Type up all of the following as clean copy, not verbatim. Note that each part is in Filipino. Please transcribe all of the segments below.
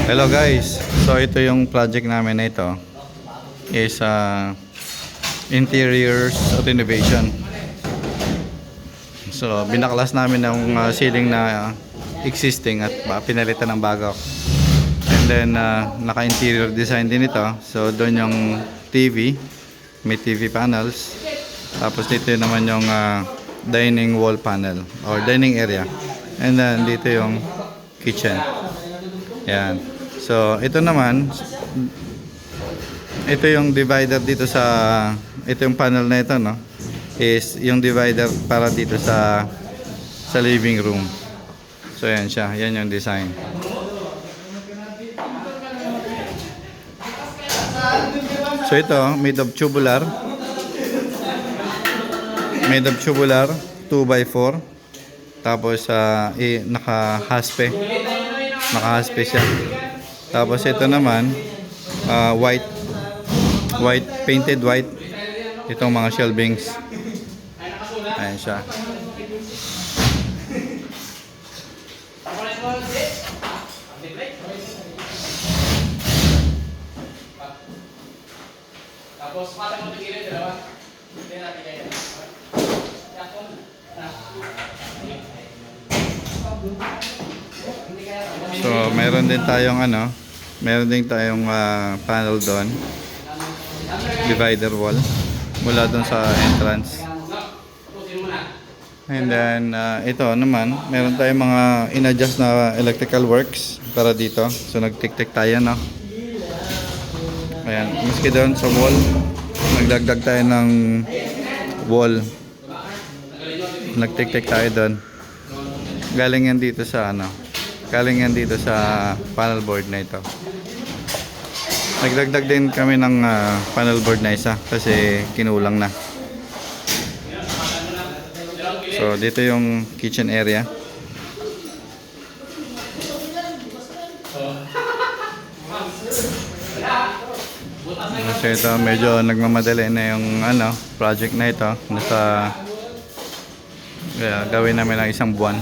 Hello guys, so ito yung project namin na ito is interiors renovation. So binaklas namin ng ceiling na existing at pinalitan ng bago. And then naka-interior design din ito. So doon yung TV, may TV panels. Tapos dito naman yung dining wall panel or dining area. And then dito yung kitchen. Yan. So, ito naman, ito yung divider dito sa, ito yung panel na ito, no? Is yung divider para dito sa living room. So, yan siya. Yan yung design. So, ito, made of tubular. Made of tubular, 2x4. Tapos, naka-haspe. Naka-haspe siya. Tapos ito naman white, painted white itong mga shelvings. Ayan siya. So meron din tayong panel doon, divider wall mula doon sa entrance. And then ito naman, meron tayong mga in-adjust na electrical works para dito. So nagtik-tik tayo, no? Ayan, maski doon sa wall, nagdagdag tayo ng wall. Nagtik-tik tayo doon. Galing yan dito sa panel board na ito. Nagdagdag din kami ng panel board na isa kasi kinulang na. So dito yung kitchen area. So ito, medyo nagmamadali na yung project na ito. Gawin namin ng isang buwan.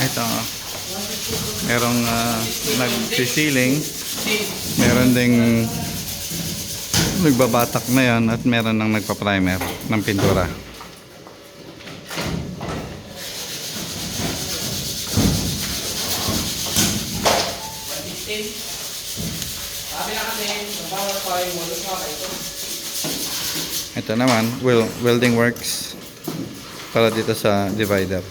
Ito, merong nagsi-ceiling, meron ding nagbabatak na yan, at meron nang nagpa-primer ng pintura. Ito naman, welding works para dito sa divider.